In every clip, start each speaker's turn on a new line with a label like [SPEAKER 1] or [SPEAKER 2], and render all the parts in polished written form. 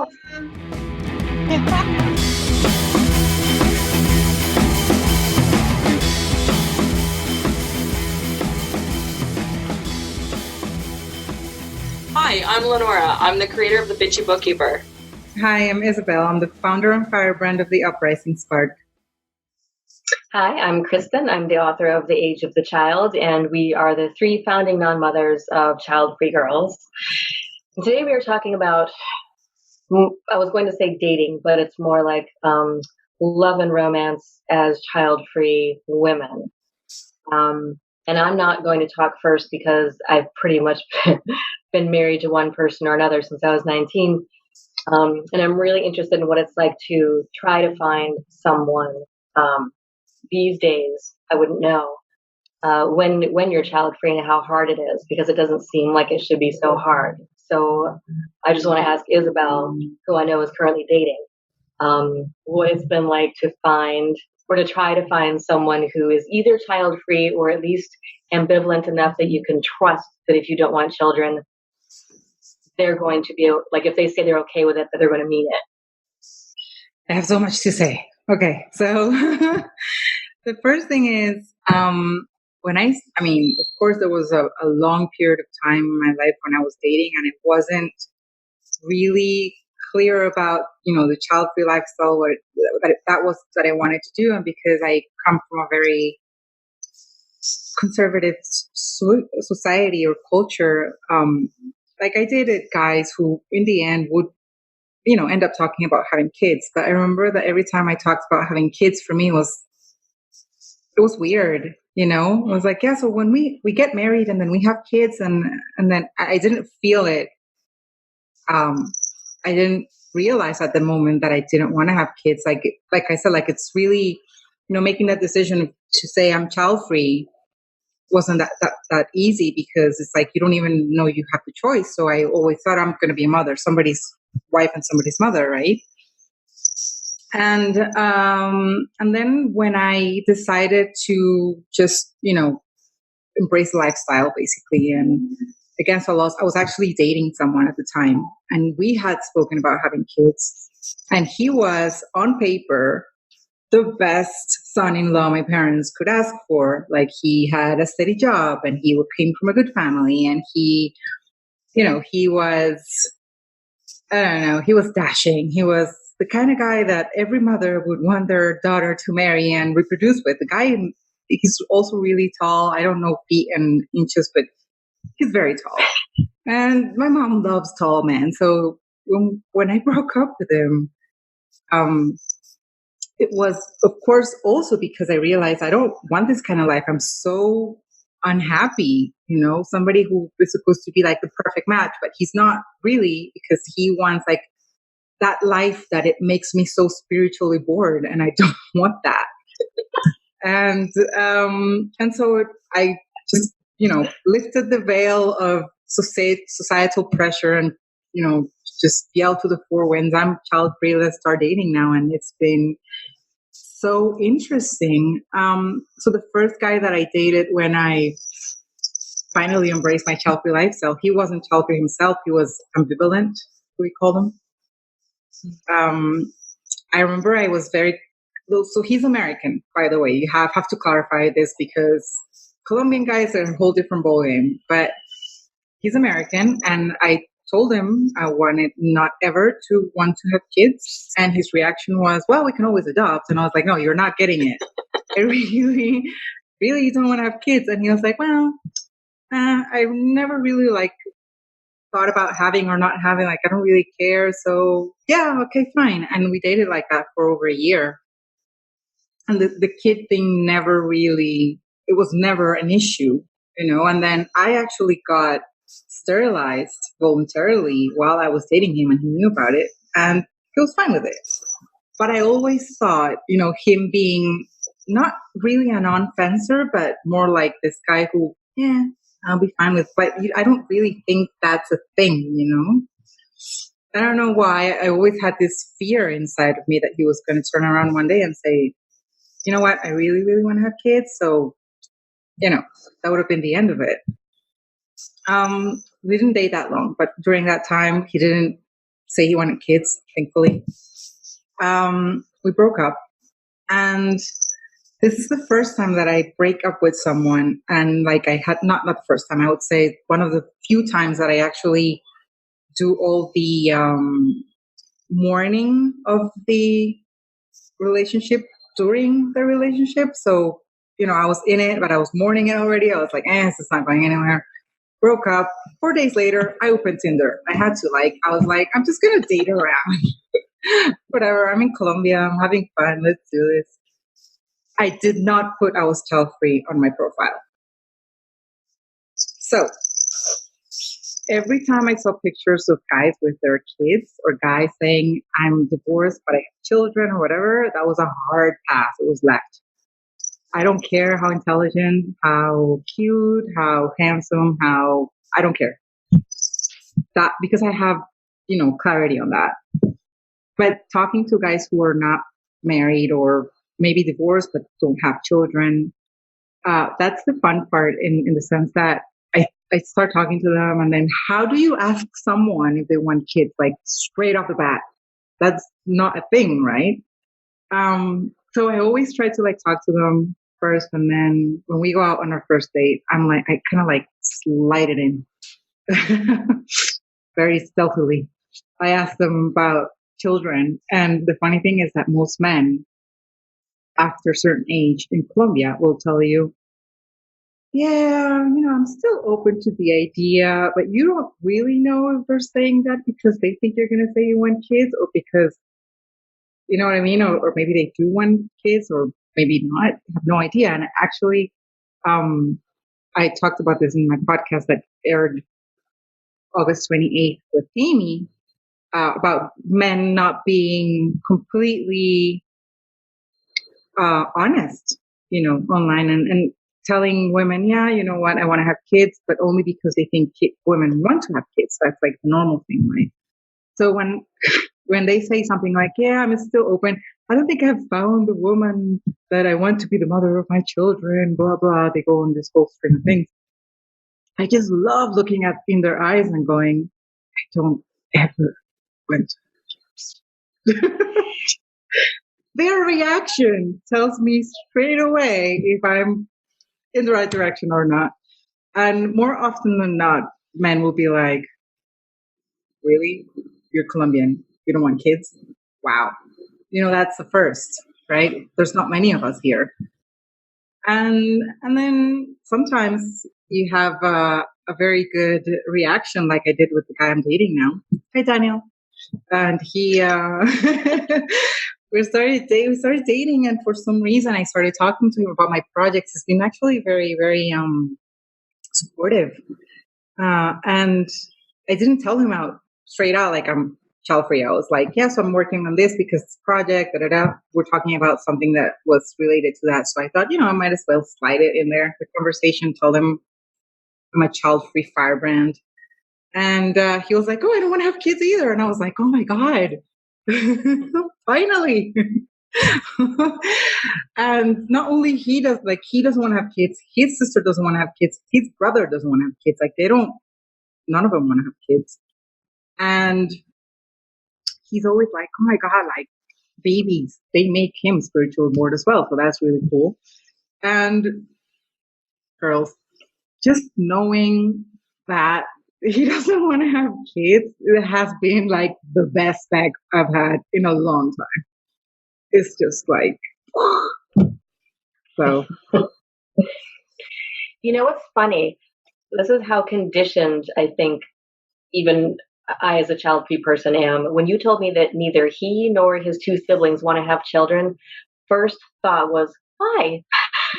[SPEAKER 1] go.
[SPEAKER 2] Hi, I'm Lenora. I'm the creator of The Bitchy Bookkeeper.
[SPEAKER 3] Hi, I'm Isabel. I'm the founder and firebrand of the Uprising Spark.
[SPEAKER 4] Hi, I'm Kristen. I'm the author of The Age of the Child, and we are the 3 founding non-mothers of Childfree Girls. And today we are talking about, I was going to say dating, but it's more like love and romance as child-free women. And I'm not going to talk first because I've pretty much been married to one person or another since I was 19. And I'm really interested in what it's like to try to find someone these days. I wouldn't know when you're child free and how hard it is, because it doesn't seem like it should be so hard. So I just want to ask Isabel, who I know is currently dating, what it's been like to find or to try to find someone who is either child free or at least ambivalent enough that you can trust that if you don't want children, they're going to be like, if they say they're okay with it, that they're going to mean it.
[SPEAKER 3] I have so much to say. Okay, so the first thing is, I mean, of course, there was a long period of time in my life when I was dating, and it wasn't really clear about, the child-free lifestyle, that I wanted to do, and because I come from a very conservative society or culture, like I dated guys who, in the end, would end up talking about having kids. But I remember that every time I talked about having kids, for me it was weird. It was like, yeah, so when we get married and then we have kids, and then I didn't feel it. I didn't realize at the moment that I didn't want to have kids. Like I said, like it's really, making that decision to say I'm child free wasn't that easy, because it's like you don't even know you have the choice. So I always thought I'm going to be a mother, somebody's wife and somebody's mother, right? And then when I decided to just embrace the lifestyle, basically, and against all odds, I was actually dating someone at the time, and we had spoken about having kids, and he was on paper the best son-in-law my parents could ask for. Like, he had a steady job, and he came from a good family, and he was, I don't know, he was dashing. He was the kind of guy that every mother would want their daughter to marry and reproduce with. The guy, he's also really tall. I don't know feet and inches, but he's very tall. And my mom loves tall men. So when I broke up with him, it was, of course, also because I realized I don't want this kind of life. I'm so unhappy, somebody who is supposed to be like the perfect match, but he's not really, because he wants like that life that it makes me so spiritually bored, and I don't want that. And so I just, lifted the veil of societal pressure and, just yelled to the four winds, I'm child free, let's start dating now. And it's been so interesting. So the first guy that I dated when I finally embraced my child free lifestyle, he wasn't child free himself. He was ambivalent, we call them. I remember I was so he's American, by the way. You have to clarify this, because Colombian guys are a whole different ballgame. But he's American, and I told him I wanted not ever to want to have kids, and his reaction was, well, we can always adopt. And I was like, no, you're not getting it. I really, really don't want to have kids. And he was like, well, I've never really thought about having or not having, I don't really care. So yeah, okay, fine. And we dated like that for over a year. And the kid thing it was never an issue, and then I actually got sterilized voluntarily while I was dating him, and he knew about it, and he was fine with it. But I always thought, him being not really a non-fencer, but more like this guy who, yeah, I'll be fine with, but I don't really think that's a thing, I don't know why. I always had this fear inside of me that he was going to turn around one day and say, you know what, I really, really want to have kids. So, that would have been the end of it. We didn't date that long, but during that time, he didn't say he wanted kids, thankfully. We broke up. And this is the first time that I break up with someone. And like I had not the first time, I would say one of the few times that I actually do all the mourning of the relationship during the relationship. So, I was in it, but I was mourning it already. I was like, this is not going anywhere. Broke up. 4 days later, I opened Tinder. I had to I was like, I'm just going to date around. Whatever. I'm in Colombia. I'm having fun. Let's do this. I did not put I was child free on my profile. So every time I saw pictures of guys with their kids or guys saying, I'm divorced, but I have children or whatever, that was a hard pass. It was left. I don't care how intelligent, how cute, how handsome, I don't care. That because I have, clarity on that. But talking to guys who are not married or maybe divorced but don't have children, that's the fun part in the sense that I start talking to them, and then how do you ask someone if they want kids, like straight off the bat? That's not a thing, right? So I always try to talk to them first, and then when we go out on our first date, I kind of slide it in very stealthily. I ask them about children, and the funny thing is that most men after a certain age in Colombia will tell you, yeah, I'm still open to the idea, but you don't really know if they're saying that because they think you're going to say you want kids, or because, you know what I mean? Or maybe they do want kids, or maybe not. I have no idea. And actually, I talked about this in my podcast that aired August 28th with Amy, about men not being completely honest, online, and telling women, yeah, you know what, I want to have kids, but only because they think women want to have kids. That's like the normal thing, right? So when they say something like, yeah, I'm still open, I don't think I've found the woman that I want to be the mother of my children, blah, blah. They go on this whole string of things. I just love looking in their eyes and going, I don't ever want to. Their reaction tells me straight away if I'm in the right direction or not. And more often than not, men will be like, really? You're Colombian. You don't want kids? Wow. That's the first, right? There's not many of us here. And then sometimes you have a very good reaction, like I did with the guy I'm dating now. Hi, Daniel. And he, we started dating, and for some reason I started talking to him about my projects. He's been actually very, very supportive. And I didn't tell him out straight out like I'm child free. I was like, yes, I'm working on this because it's a project, We're talking about something that was related to that. So I thought, I might as well slide it in there. The conversation, tell them I'm a child free firebrand. And he was like, oh, I don't want to have kids either. And I was like, oh my God, finally. And not only he doesn't want to have kids, his sister doesn't want to have kids, his brother doesn't want to have kids. None of them want to have kids. And he's always like, oh my God, babies, they make him spiritual board as well. So that's really cool. And girls, just knowing that he doesn't want to have kids, it has been the best sex I've had in a long time. It's just so.
[SPEAKER 4] What's funny? This is how conditioned I think even I, as a child-free person, am. When you told me that neither he nor his two siblings want to have children, first thought was, why?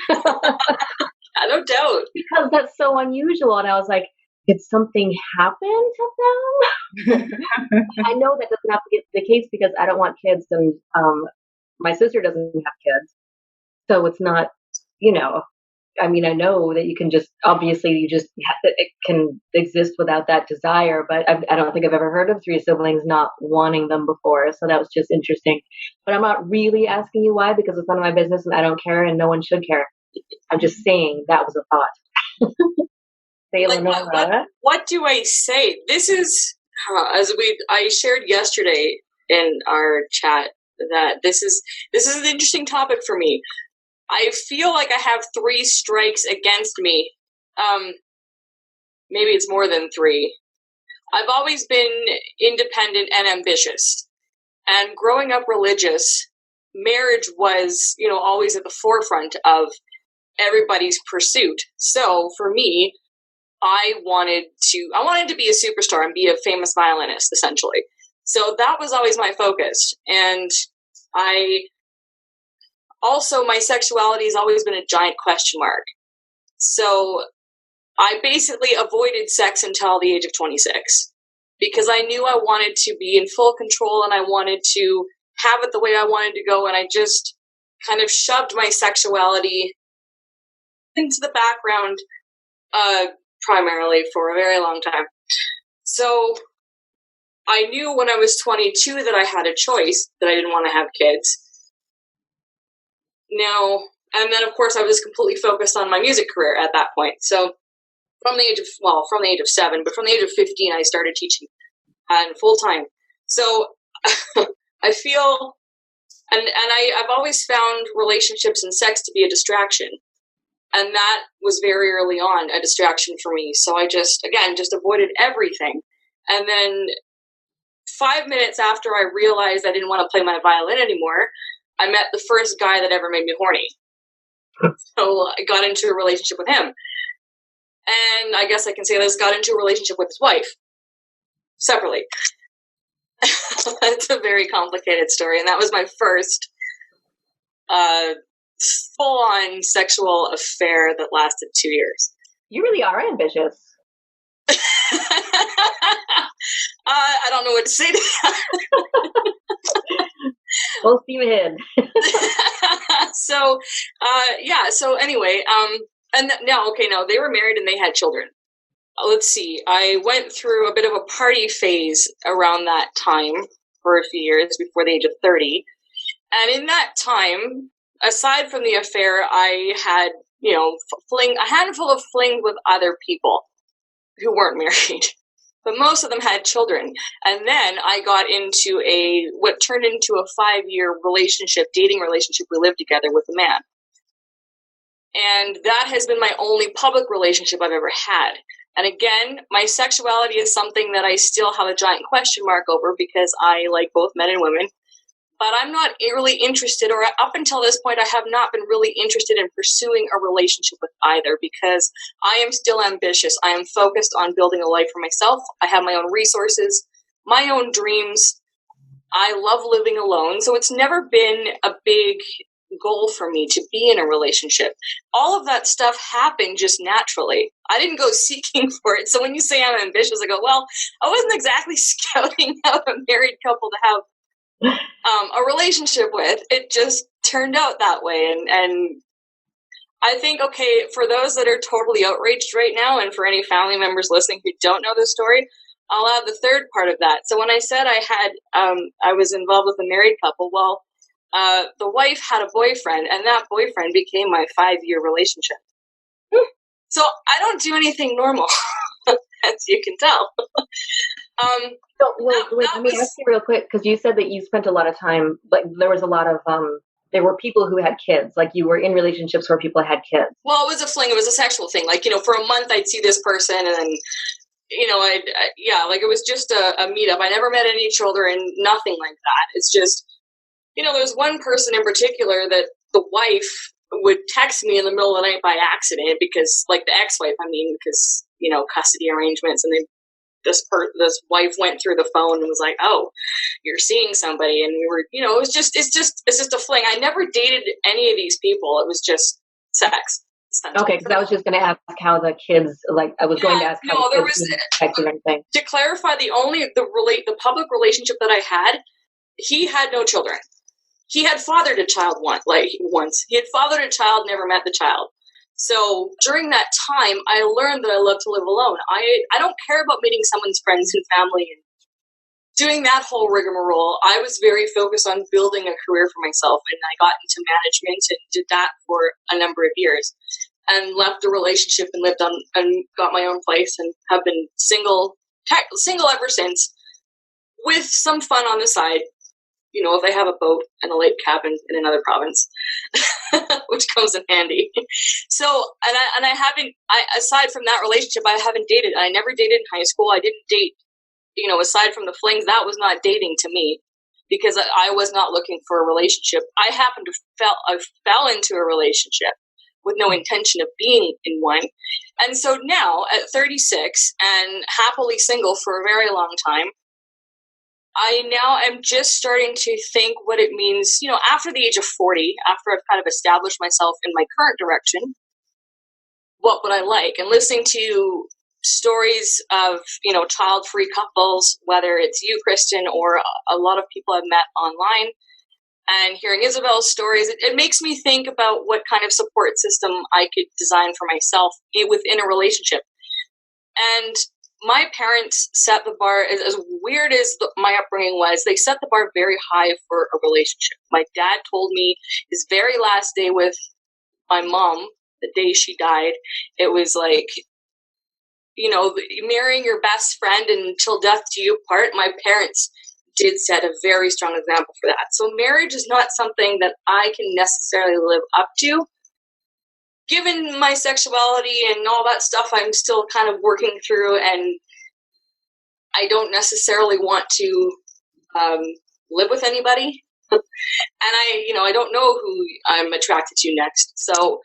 [SPEAKER 2] No doubt.
[SPEAKER 4] Because that's so unusual. And I was like, did something happen to them? I know that doesn't have to be the case because I don't want kids, and my sister doesn't have kids. So it's not, I know that you can just, obviously it can exist without that desire, but I don't think I've ever heard of three siblings not wanting them before. So that was just interesting. But I'm not really asking you why, because it's none of my business and I don't care and no one should care. I'm just saying that was a thought.
[SPEAKER 2] What do I say? This is I shared yesterday in our chat that this is an interesting topic for me. I feel like I have 3 strikes against me. Maybe it's more than 3. I've always been independent and ambitious. And growing up religious, marriage was, always at the forefront of everybody's pursuit. So for me, I wanted to be a superstar and be a famous violinist, essentially. So that was always my focus. And my sexuality has always been a giant question mark. So I basically avoided sex until the age of 26 because I knew I wanted to be in full control and I wanted to have it the way I wanted to go. And I just kind of shoved my sexuality into the background, primarily for a very long time. So I knew when I was 22 that I had a choice, that I didn't want to have kids. Now, and then of course I was completely focused on my music career at that point. So from the age of 7, but from the age of 15, I started teaching full time. So I feel, I've always found relationships and sex to be a distraction. And that was very early on a distraction for me. So I just avoided everything. And then 5 minutes after I realized I didn't want to play my violin anymore, I met the first guy that ever made me horny. So I got into a relationship with him. And I guess I can say this, got into a relationship with his wife separately. It's a very complicated story. And that was my first full-on sexual affair that lasted 2 years.
[SPEAKER 4] You really are ambitious.
[SPEAKER 2] I don't know what to say to that.
[SPEAKER 4] Full steam ahead.
[SPEAKER 2] So anyway, and now they were married and they had children. Let's see, I went through a bit of a party phase around that time for a few years before the age of 30. And in that time, aside from the affair, I had, a handful of flings with other people who weren't married. But most of them had children. And then I got into what turned into a 5-year dating relationship. We lived together with a man. And that has been my only public relationship I've ever had. And again, my sexuality is something that I still have a giant question mark over because I like both men and women. But I'm not really interested, or up until this point, I have not been really interested in pursuing a relationship with either because I am still ambitious. I am focused on building a life for myself. I have my own resources, my own dreams. I love living alone. So it's never been a big goal for me to be in a relationship. All of that stuff happened just naturally. I didn't go seeking for it. So when you say I'm ambitious, I go, well, I wasn't exactly scouting out a married couple to have a relationship with. It just turned out that way. And I think, okay, for those that are totally outraged right now, and for any family members listening who don't know this story, I'll add the third part of that. So when I said I was involved with a married couple, well, the wife had a boyfriend, and that boyfriend became my 5-year relationship. So I don't do anything normal, as you can tell.
[SPEAKER 4] Let me ask you real quick, because you said that you spent a lot of time, like there was a lot of, there were people who had kids, like you were in relationships where people had kids.
[SPEAKER 2] Well, it was a fling, it was a sexual thing. Like, for a month I'd see this person and then, it was just a meetup. I never met any children, nothing like that. It's just, there's one person in particular that the wife would text me in the middle of the night by accident because, like the ex-wife, because, custody arrangements, and this wife went through the phone and was like, "Oh, you're seeing somebody," and we were, it's just a fling. I never dated any of these people. It was just sex.
[SPEAKER 4] Okay, because I was just going to ask how the kids, going to ask how the kids affected anything.
[SPEAKER 2] To clarify, the public relationship that I had, he had no children. He had fathered a child once. He had fathered a child, never met the child. So during that time, I learned that I love to live alone. I don't care about meeting someone's friends and family and doing that whole rigmarole. I was very focused on building a career for myself, and I got into management and did that for a number of years, and left the relationship and lived on and got my own place and have been single ever since. with some fun on the side. If I have a boat and a lake cabin in another province, which comes in handy. So, and I haven't, aside from that relationship, I haven't dated. I never dated in high school. I didn't date, aside from the flings, that was not dating to me, because I was not looking for a relationship. I happened to I fell into a relationship with no intention of being in one. And so now at 36 and happily single for a very long time, I now am just starting to think what it means, after the age of 40, after I've kind of established myself in my current direction, what would I like? And listening to stories of, child-free couples, whether it's you, Kristen, or a lot of people I've met online, and hearing Isabel's stories, it makes me think about what kind of support system I could design for myself within a relationship. And my parents set the bar, as weird as my upbringing was, they set the bar very high for a relationship. My dad told me his very last day with my mom, the day she died, it was like, marrying your best friend until death do you part. My parents did set a very strong example for that. So marriage is not something that I can necessarily live up to. Given my sexuality and all that stuff, I'm still kind of working through, and I don't necessarily want to live with anybody. And I don't know who I'm attracted to next. So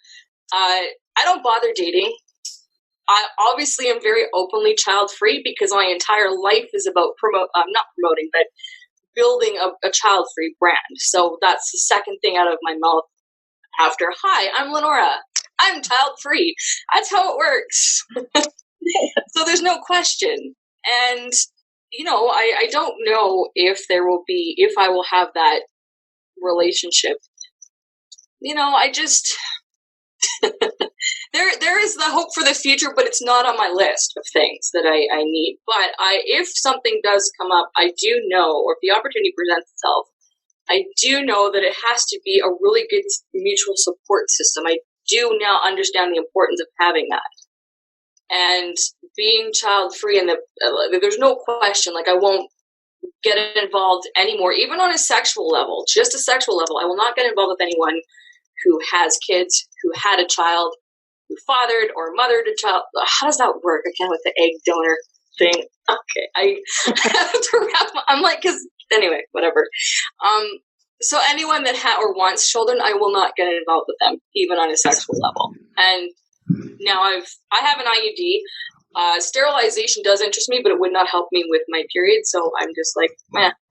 [SPEAKER 2] I don't bother dating. I obviously am very openly child-free because my entire life is about not promoting, but building a child-free brand. So that's the second thing out of my mouth after, hi, I'm Lenora. I'm child-free. That's how it works. So there's no question. And, I don't know if I will have that relationship. I just, there is the hope for the future, but it's not on my list of things that I need. But if something does come up, I do know, or if the opportunity presents itself, I do know that it has to be a really good mutual support system. I do now understand the importance of having that. And being child-free, and there's no question, I won't get involved anymore, even on a sexual level, just a sexual level. I will not get involved with anyone who has kids, who had a child, who fathered or mothered a child. How does that work again with the egg donor thing? Okay, I have to I'm like, anyway, whatever. So anyone that or wants children, I will not get involved with them, even on a sexual level. And now I have an IUD. Sterilization does interest me, but it would not help me with my period. So I'm just like,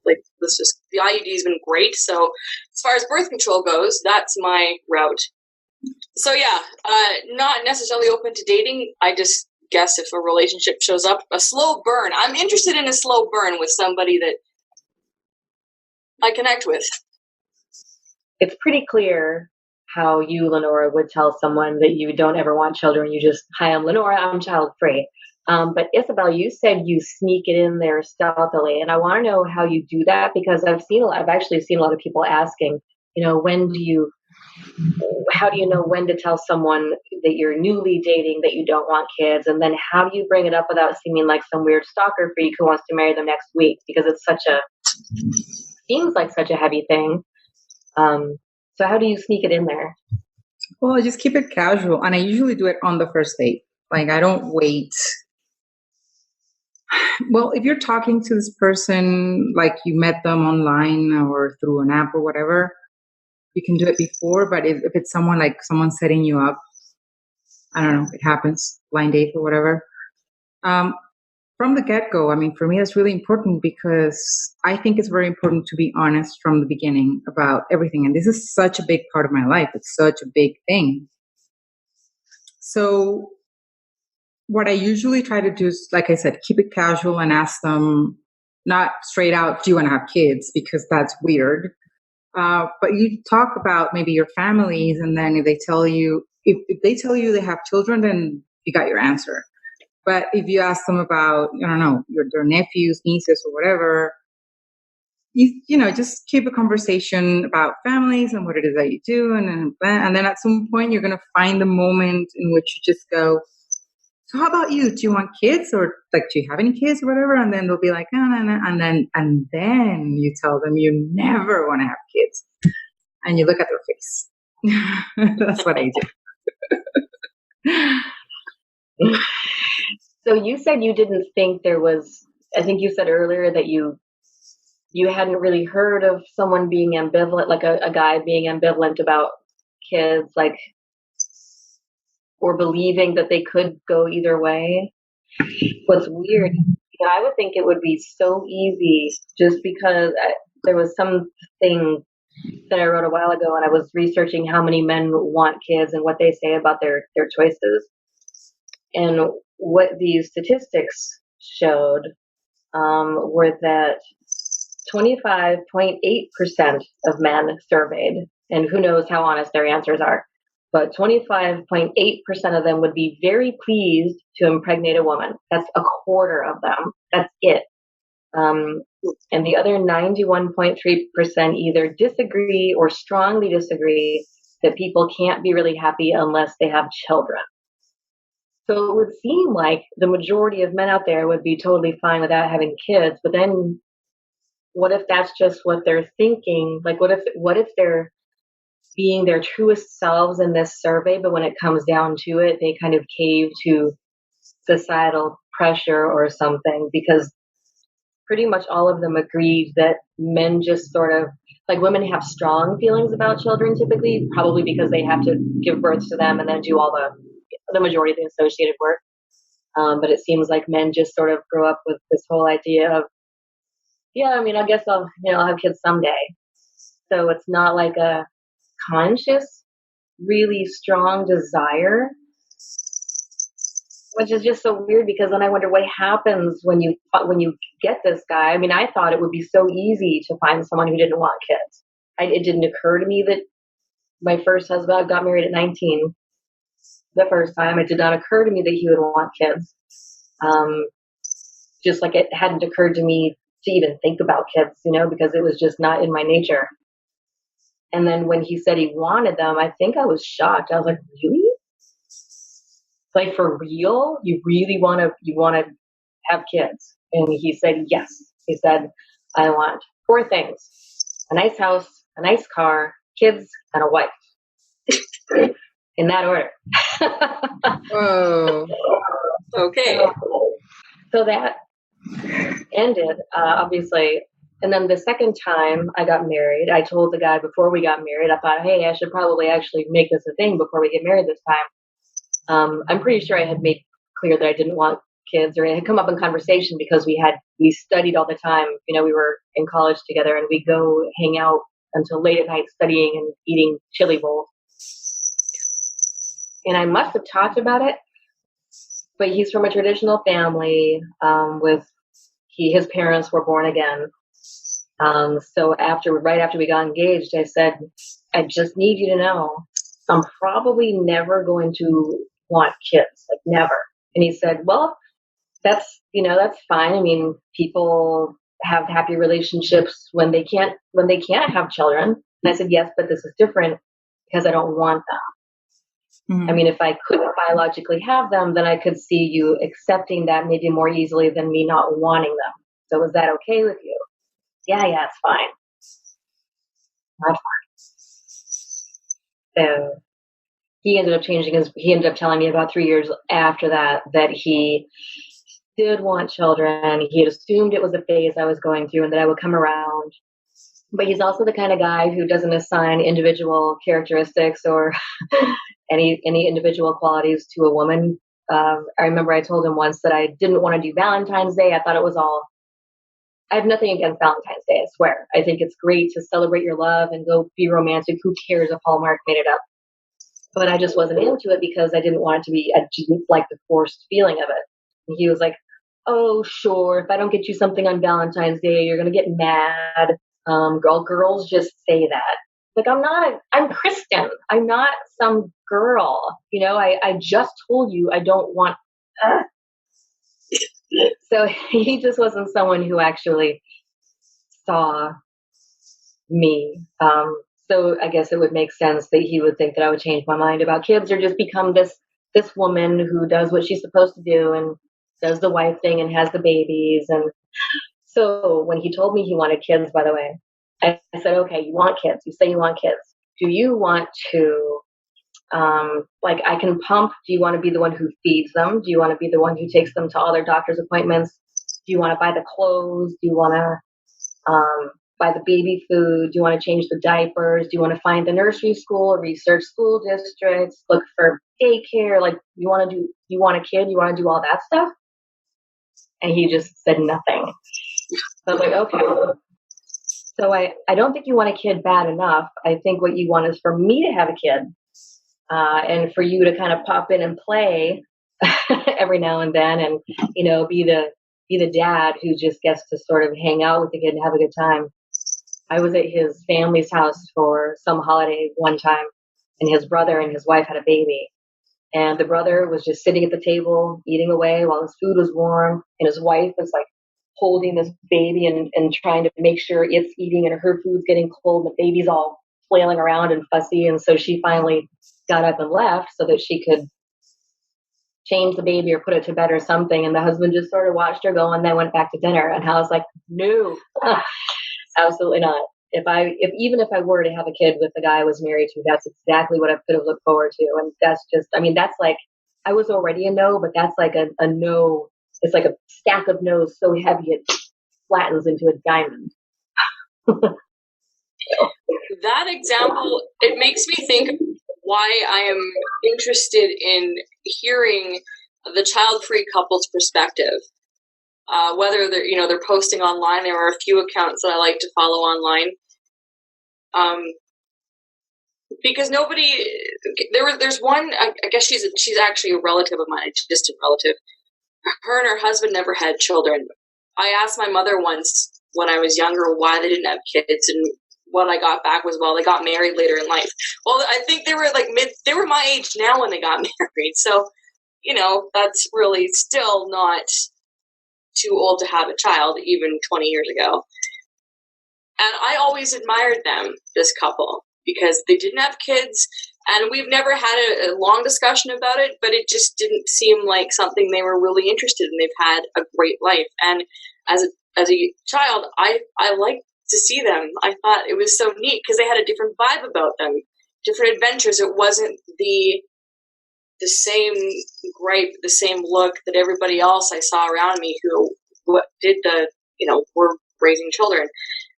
[SPEAKER 2] the IUD's been great. So as far as birth control goes, that's my route. So yeah, not necessarily open to dating. I just guess if a relationship shows up, a slow burn. I'm interested in a slow burn with somebody that I connect with.
[SPEAKER 4] It's pretty clear how you, Lenora, would tell someone that you don't ever want children. You just, hi, I'm Lenora, I'm child-free. But Isabel, you said you sneak it in there stealthily, and I want to know how you do that, because I've actually seen a lot of people asking, how do you know when to tell someone that you're newly dating that you don't want kids, and then how do you bring it up without seeming like some weird stalker freak who wants to marry them next week, because it's seems like such a heavy thing. So how do you sneak it in there?
[SPEAKER 3] Well, I just keep it casual, and I usually do it on the first date. I don't wait. Well, if you're talking to this person, you met them online or through an app or whatever, you can do it before. But if it's someone setting you up, I don't know, it happens, blind date or whatever. From the get-go, for me, that's really important, because I think it's very important to be honest from the beginning about everything. And this is such a big part of my life. It's such a big thing. So what I usually try to do is, like I said, keep it casual and ask them, not straight out, do you want to have kids? Because that's weird. But you talk about maybe your families, and then if they tell you they have children, then you got your answer. But if you ask them about, I don't know, their nephews, nieces, or whatever, just keep a conversation about families and what it is that you do. And then at some point, you're going to find the moment in which you just go, so how about you? Do you want kids, or like, do you have any kids or whatever? And then they'll be like, no, no, no. And then you tell them you never want to have kids, and you look at their face. That's what I do.
[SPEAKER 4] So you said you didn't think there was, I think you said earlier that you hadn't really heard of someone being ambivalent, like a guy being ambivalent about kids, like, or believing that they could go either way. What's weird, I would think it would be so easy just because there was something that I wrote a while ago, and I was researching how many men want kids and what they say about their choices. And what these statistics showed were that 25.8% of men surveyed, and who knows how honest their answers are, but 25.8% of them would be very pleased to impregnate a woman. That's a quarter of them. That's it. And the other 91.3% either disagree or strongly disagree that people can't be really happy unless they have children. So it would seem like the majority of men out there would be totally fine without having kids, but then what if that's just what they're thinking? Like, what if they're being their truest selves in this survey, but when it comes down to it, they kind of cave to societal pressure or something? Because pretty much all of them agreed that men just sort of, like, women have strong feelings about children typically, probably because they have to give birth to them and then do all the majority of the associated work. But it seems like men just sort of grow up with this whole idea of, yeah, I mean, I guess I'll have kids someday. So it's not like a conscious, really strong desire, which is just so weird, because then I wonder what happens when you get this guy. I mean, I thought it would be so easy to find someone who didn't want kids. It didn't occur to me that my first husband, I got married at 19. The first time, it did not occur to me that he would want kids. Just like it hadn't occurred to me to even think about kids, because it was just not in my nature. And then when he said he wanted them, I think I was shocked. I was like, really? Like, for real? You really want to have kids? And he said, yes. He said, I want 4 things: a nice house, a nice car, kids, and a wife. In that order.
[SPEAKER 3] Whoa.
[SPEAKER 2] Okay.
[SPEAKER 4] So that ended, obviously. And then the second time I got married, I told the guy before we got married, I thought, hey, I should probably actually make this a thing before we get married this time. I'm pretty sure I had made clear that I didn't want kids, or it had come up in conversation because we studied all the time. We were in college together, and we'd go hang out until late at night studying and eating chili bowls. And I must have talked about it, but he's from a traditional family his parents were born again. So right after we got engaged, I said, I just need you to know, I'm probably never going to want kids, like never. And he said, well, that's fine. I mean, people have happy relationships when they can't have children. And I said, yes, but this is different because I don't want them. Mm-hmm. I mean, if I couldn't biologically have them, then I could see you accepting that maybe more easily than me not wanting them. So is that okay with you? Yeah, it's fine. Not fine. So he ended up telling me about 3 years after that he did want children. He had assumed it was a phase I was going through and that I would come around. But he's also the kind of guy who doesn't assign individual characteristics or any individual qualities to a woman. I remember I told him once that I didn't want to do Valentine's Day. I thought it was all, I have nothing against Valentine's Day, I swear. I think it's great to celebrate your love and go be romantic. Who cares if Hallmark made it up? But I just wasn't into it because I didn't want it to be, I didn't like the forced feeling of it. And he was like, oh, sure, if I don't get you something on Valentine's Day, you're going to get mad. Girls just say that. Like, I'm Kristen. I'm not some girl. I just told you I don't want. So he just wasn't someone who actually saw me. So I guess it would make sense that he would think that I would change my mind about kids or just become this this woman who does what she's supposed to do and does the wife thing and has the babies. And so when he told me he wanted kids, by the way, I said, okay, you want kids. You say you want kids. Do you want to, like, I can pump? Do you want to be the one who feeds them? Do you want to be the one who takes them to all their doctor's appointments? Do you want to buy the clothes? Do you want to buy the baby food? Do you want to change the diapers? Do you want to find the nursery school, research school districts, look for daycare? Like, you want a kid? You want to do all that stuff? And he just said nothing. So I was like, okay. So I don't think you want a kid bad enough. I think what you want is for me to have a kid, and for you to kind of pop in and play every now and then, and be the dad who just gets to sort of hang out with the kid and have a good time. I was at his family's house for some holiday one time, and his brother and his wife had a baby. And the brother was just sitting at the table eating away while his food was warm, and his wife was like holding this baby and trying to make sure it's eating and her food's getting cold, and the baby's all flailing around and fussy. And so she finally got up and left so that she could change the baby or put it to bed or something. And the husband just sort of watched her go and then went back to dinner. And I was like, no, absolutely not. Even if I were to have a kid with the guy I was married to, that's exactly what I could have looked forward to. And that's just, that's like, I was already a no, but that's like a no. It's like a stack of no's so heavy it flattens into a diamond.
[SPEAKER 2] That example, it makes me think why I am interested in hearing the child-free couple's perspective. Whether they're posting online. There are a few accounts that I like to follow online. Because there's one, I guess she's actually a relative of mine, a distant relative. Her and her husband never had children. I asked my mother once when I was younger why they didn't have kids, and what I got back was, well, they got married later in life. Well, I think they were they were my age now when they got married. So, that's really still not too old to have a child, even 20 years ago. And I always admired them, this couple, because they didn't have kids, and we've never had a long discussion about it, but it just didn't seem like something they were really interested in. They've had a great life. And as a child, I liked to see them. I thought it was so neat because they had a different vibe about them, different adventures. It wasn't the same gripe, the same look that everybody else I saw around me who did were raising children.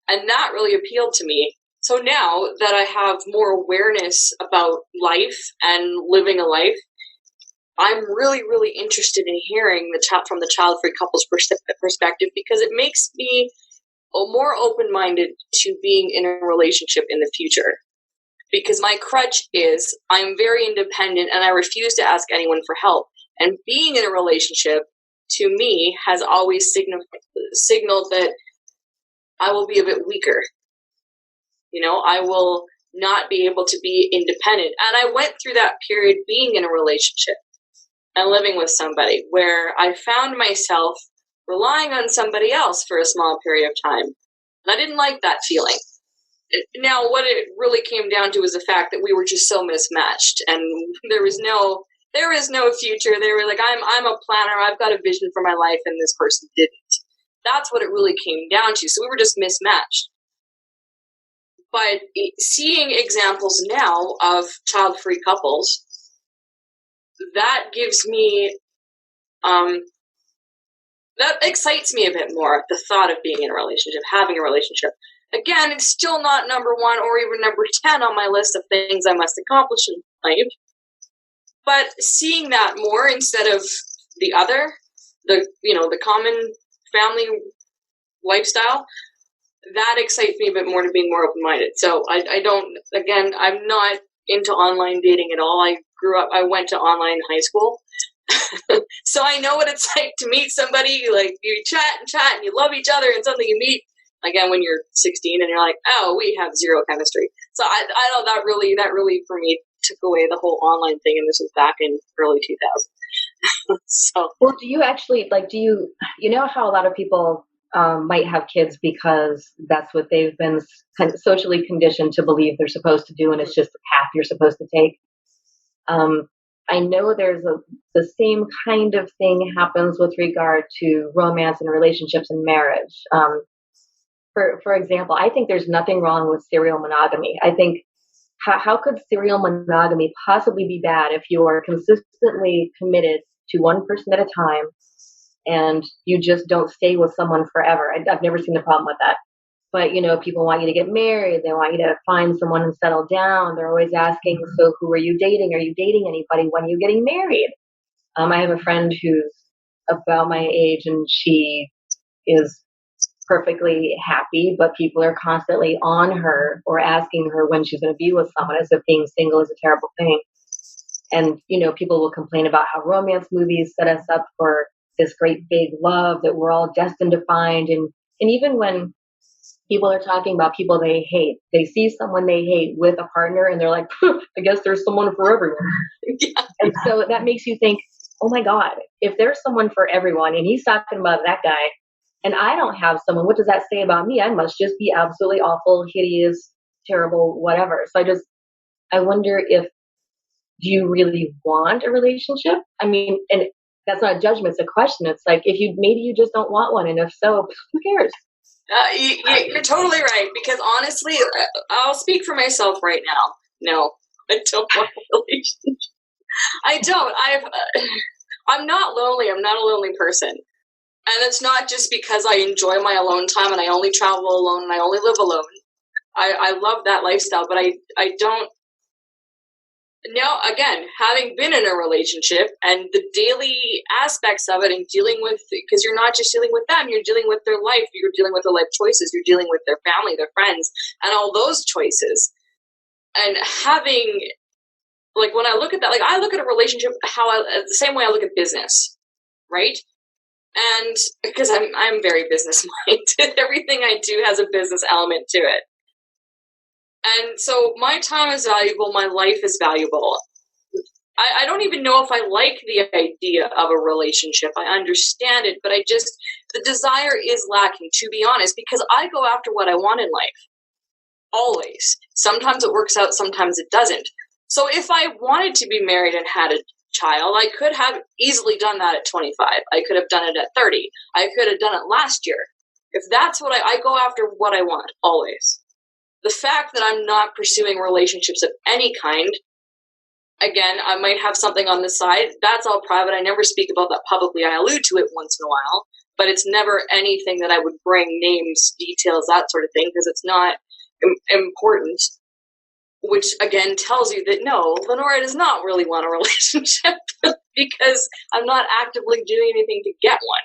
[SPEAKER 2] And that really appealed to me. So now that I have more awareness about life and living a life, I'm really, really interested in hearing from the child-free couple's perspective, because it makes me more open-minded to being in a relationship in the future. Because my crutch is I'm very independent and I refuse to ask anyone for help. And being in a relationship, to me, has always signaled that I will be a bit weaker. I will not be able to be independent. And I went through that period being in a relationship and living with somebody where I found myself relying on somebody else for a small period of time. And I didn't like that feeling. Now, what it really came down to was the fact that we were just so mismatched, and there was no future. They were like, I'm a planner. I've got a vision for my life, and this person didn't. That's what it really came down to. So we were just mismatched. But seeing examples now of child-free couples, that gives me, that excites me a bit more, the thought of being in a relationship, having a relationship. Again, it's still not number 1 or even number 10 on my list of things I must accomplish in life. But seeing that more instead of the other, the common family lifestyle, that excites me a bit more to being more open-minded. So I'm not into online dating at all. I went to online high school. So I know what it's like to meet somebody, like you chat and you love each other, and suddenly you meet again when you're 16 and you're like, oh, we have zero chemistry. So I know that really for me took away the whole online thing, and this was back in early 2000. So,
[SPEAKER 4] well, do you actually how a lot of people might have kids because that's what they've been kind of socially conditioned to believe they're supposed to do, and it's just the path you're supposed to take. I know the same kind of thing happens with regard to romance and relationships and marriage. For example, I think there's nothing wrong with serial monogamy. I think how could serial monogamy possibly be bad if you are consistently committed to one person at a time and you just don't stay with someone forever? I've never seen the problem with that. But people want you to get married. They want you to find someone and settle down. They're always asking, so who are you dating? Are you dating anybody? When are you getting married? I have a friend who's about my age, and she is perfectly happy, but people are constantly on her or asking her when she's going to be with someone, as if being single is a terrible thing. And people will complain about how romance movies set us up for this great big love that we're all destined to find. And even when people are talking about people they hate, they see someone they hate with a partner and they're like, I guess there's someone for everyone.
[SPEAKER 2] Yeah.
[SPEAKER 4] And so that makes you think, oh my God, if there's someone for everyone and he's talking about that guy and I don't have someone, what does that say about me? I must just be absolutely awful, hideous, terrible, whatever. So I wonder, if do you really want a relationship? I mean, and that's not a judgment, it's a question. It's like, maybe you just don't want one. And if so, who cares?
[SPEAKER 2] You're totally right, because honestly, I'll speak for myself right now. No, I don't want a relationship. I don't. I'm not lonely. I'm not a lonely person. And it's not just because I enjoy my alone time and I only travel alone and I only live alone. I love that lifestyle, but I don't. Now, again, having been in a relationship and the daily aspects of it and dealing with, because you're not just dealing with them, you're dealing with their life, you're dealing with their life choices, you're dealing with their family, their friends, and all those choices. And having, like, when I look at that, like, I look at a relationship the same way I look at business, right? And because I'm very business minded, everything I do has a business element to it. And so my time is valuable, my life is valuable. I don't even know if I like the idea of a relationship. I understand it, but the desire is lacking, to be honest, because I go after what I want in life. Always. Sometimes it works out, sometimes it doesn't. So if I wanted to be married and had a child, I could have easily done that at 25. I could have done it at 30. I could have done it last year. If that's what I go after what I want, always. The fact that I'm not pursuing relationships of any kind, again, I might have something on the side. That's all private. I never speak about that publicly. I allude to it once in a while, but it's never anything that I would bring names, details, that sort of thing, because it's not important, which again tells you that no, Lenora does not really want a relationship because I'm not actively doing anything to get one.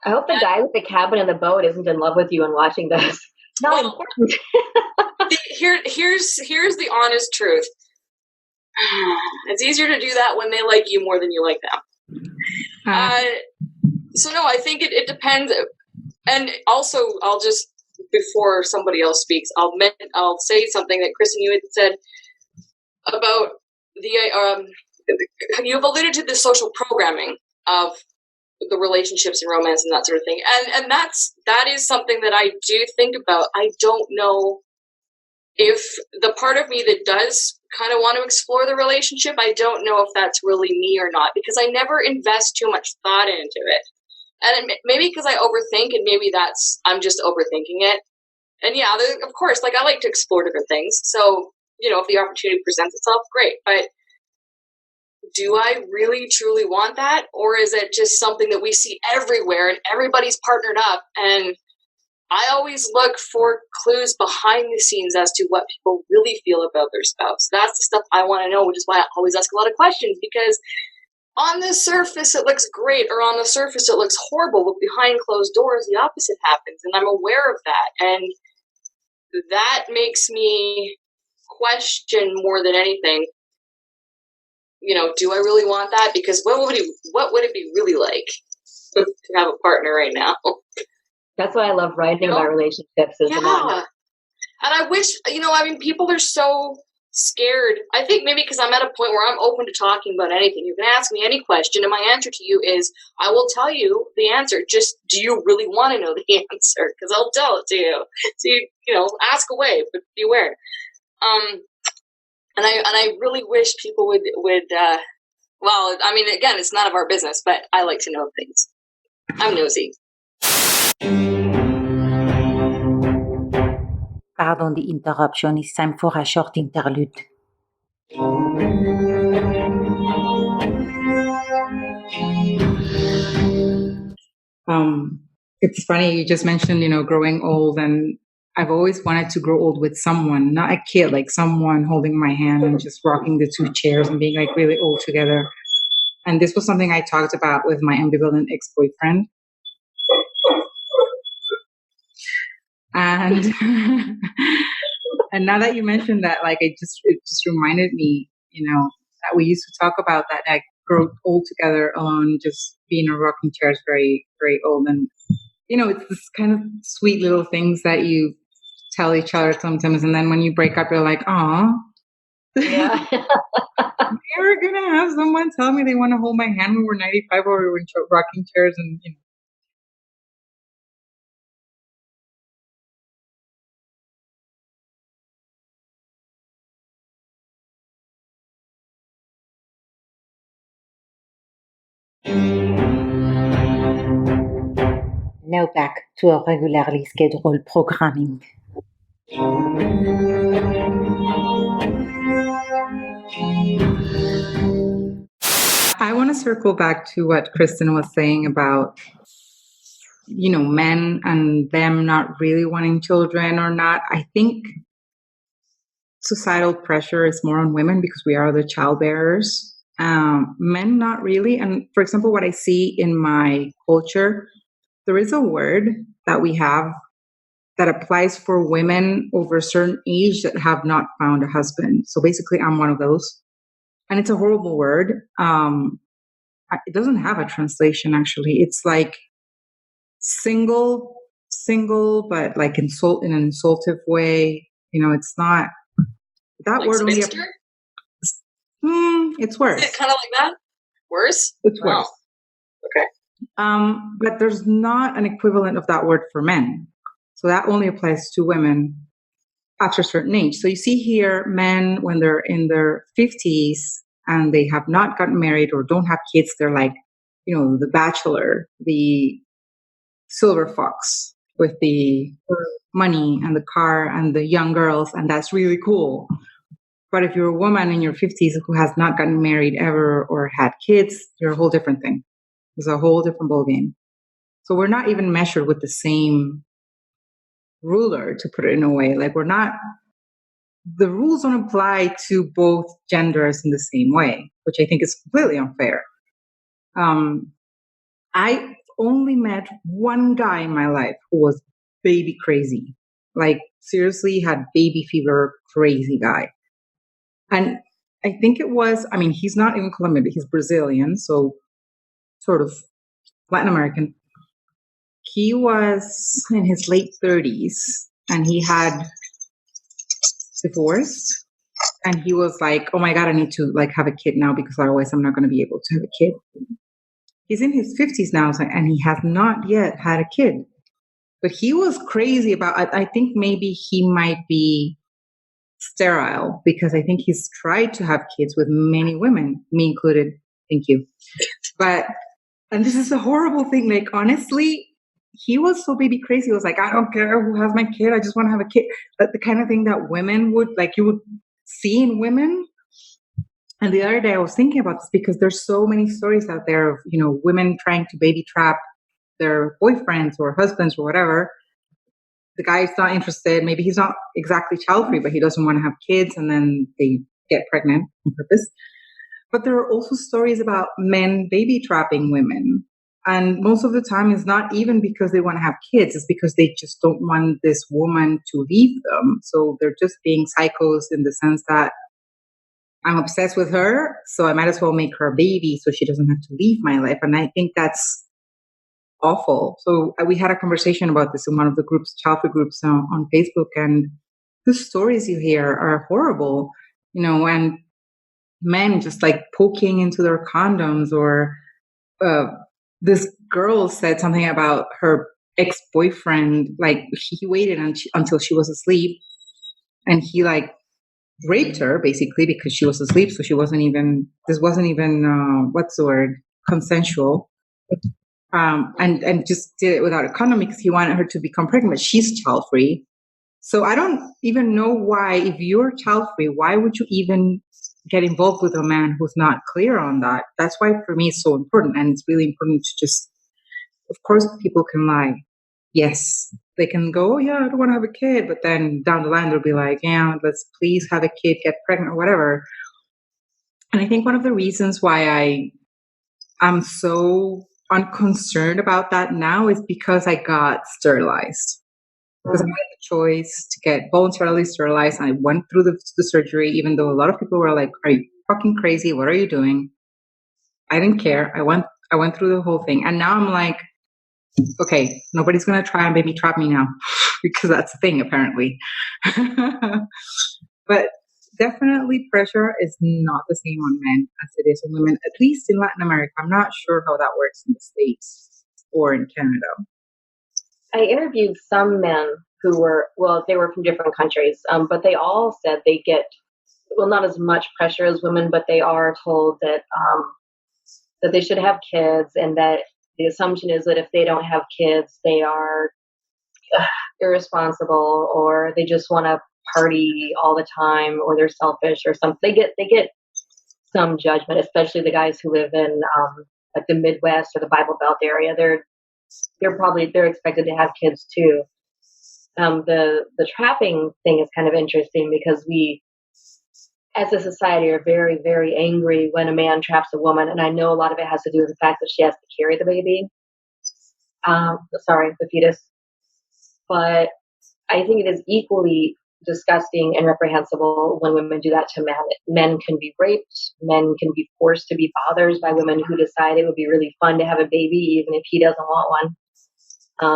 [SPEAKER 4] I hope the guy with the cabin and the boat isn't in love with you and watching this. Not important.
[SPEAKER 2] Here's the honest truth. It's easier to do that when they like you more than you like them. So no, I think it depends. And also, I'll just, before somebody else speaks, I'll say something that Kristen, you had said about you've alluded to the social programming of the relationships and romance and that sort of thing, and that is something that I do think about. I don't know if the part of me that does kind of want to explore the relationship, I don't know if that's really me or not, because I never invest too much thought into it. And maybe because I overthink, and maybe I'm just overthinking it. And yeah, of course, like, I like to explore different things. So, if the opportunity presents itself, great. But do I really truly want that? Or is it just something that we see everywhere and everybody's partnered up? And I always look for clues behind the scenes as to what people really feel about their spouse. That's the stuff I want to know, which is why I always ask a lot of questions, because on the surface it looks great, or on the surface it looks horrible, but behind closed doors the opposite happens, and I'm aware of that. And that makes me question more than anything, do I really want that? Because what would it be really like to have a partner right now?
[SPEAKER 4] That's why I love writing about relationships.
[SPEAKER 2] Yeah. And I wish, people are so scared. I think maybe because I'm at a point where I'm open to talking about anything. You can ask me any question, and my answer to you is, I will tell you the answer. Just, do you really want to know the answer? Because I'll tell it to you. So, ask away, but beware. And I really wish people would Well, I mean, again, it's none of our business, but I like to know things. I'm nosy.
[SPEAKER 1] Pardon the interruption. It's time for a short interlude.
[SPEAKER 3] It's funny, you just mentioned, growing old, and I've always wanted to grow old with someone, not a kid, like someone holding my hand and just rocking the two chairs and being like really old together. And this was something I talked about with my ambivalent ex-boyfriend. And and now that you mentioned that, like it just reminded me, that we used to talk about that, like grow old together alone, just being in a rocking chair is very, very old. And it's this kind of sweet little things that you tell each other sometimes, and then when you break up, you're like, "Aw."
[SPEAKER 4] Yeah.
[SPEAKER 3] Never gonna have someone tell me they want to hold my hand when we're 95 or we're in rocking chairs, and
[SPEAKER 1] Now back to our regularly scheduled programming.
[SPEAKER 3] I want to circle back to what Kristen was saying about, men and them not really wanting children or not. I think societal pressure is more on women because we are the childbearers. Men, not really. And for example, what I see in my culture, there is a word that we have that applies for women over a certain age that have not found a husband. So basically, I'm one of those. And it's a horrible word. It doesn't have a translation, actually. It's like single, but like insult in an insultive way. It's not that
[SPEAKER 2] Like
[SPEAKER 3] word only.
[SPEAKER 2] spinster?
[SPEAKER 3] It's worse.
[SPEAKER 2] Is it kind of like that? Worse?
[SPEAKER 3] It's worse.
[SPEAKER 2] Okay.
[SPEAKER 3] But there's not an equivalent of that word for men. So that only applies to women after a certain age. So you see here, men, when they're in their 50s and they have not gotten married or don't have kids, they're like, the bachelor, the silver fox with the money and the car and the young girls, and that's really cool. But if you're a woman in your 50s who has not gotten married ever or had kids, you're a whole different thing. It's a whole different ballgame. So we're not even measured with the same ruler, to put it in a way. Like the rules don't apply to both genders in the same way, which I think is completely unfair. I only met one guy in my life who was baby crazy. Like seriously had baby fever, crazy guy. And I think it was, he's not even Colombian, but he's Brazilian, so sort of Latin American. He was in his late 30s and he had divorced. And he was like, oh my God, I need to like have a kid now because otherwise I'm not going to be able to have a kid. He's in his 50s now and he has not yet had a kid. But he was crazy about, I think maybe he might be sterile because I think he's tried to have kids with many women, me included. Thank you. And this is a horrible thing. Like, honestly, he was so baby crazy. He was like, I don't care who has my kid. I just want to have a kid. But the kind of thing that women would, like you would see in women. And the other day I was thinking about this because there's so many stories out there of, women trying to baby trap their boyfriends or husbands or whatever. The guy's not interested. Maybe he's not exactly child-free, but he doesn't want to have kids. And then they get pregnant on purpose. But there are also stories about men baby trapping women. And most of the time it's not even because they want to have kids. It's because they just don't want this woman to leave them. So they're just being psychos in the sense that I'm obsessed with her, so I might as well make her a baby so she doesn't have to leave my life. And I think that's awful. So we had a conversation about this in one of the groups, childhood groups on Facebook, and the stories you hear are horrible, and men just like poking into their condoms, or this girl said something about her ex-boyfriend, like he waited until she was asleep and he like raped her basically because she was asleep. So this wasn't even, what's the word? Consensual. And just did it without a condom because he wanted her to become pregnant. But she's child free. So I don't even know why, if you're child free, why would you even get involved with a man who's not clear on that? That's why for me it's so important. And it's really important to just, of course, people can lie. Yes, they can go, oh, yeah, I don't want to have a kid. But then down the line, they'll be like, yeah, let's please have a kid, get pregnant or whatever. And I think one of the reasons why I'm so unconcerned about that now is because I got sterilized. Because I had the choice to get voluntarily sterilized. And I went through the surgery, even though a lot of people were like, are you fucking crazy? What are you doing? I didn't care. I went through the whole thing. And now I'm like, okay, nobody's going to try and baby trap me now because that's the thing, apparently. But definitely pressure is not the same on men as it is on women, at least in Latin America. I'm not sure how that works in the States or in Canada.
[SPEAKER 4] I interviewed some men who they were from different countries, but they all said they get, not as much pressure as women, but they are told that that they should have kids, and that the assumption is that if they don't have kids, they are irresponsible, or they just want to party all the time, or they're selfish or something. They get some judgment, especially the guys who live in like the Midwest or the Bible Belt area. They're expected to have kids too. The trapping thing is kind of interesting because we, as a society, are very, very angry when a man traps a woman, and I know a lot of it has to do with the fact that she has to carry the baby. The fetus. But I think it is equally disgusting and reprehensible when women do that to men. Men can be raped. Men can be forced to be fathers by women who decide it would be really fun to have a baby, even if he doesn't want one.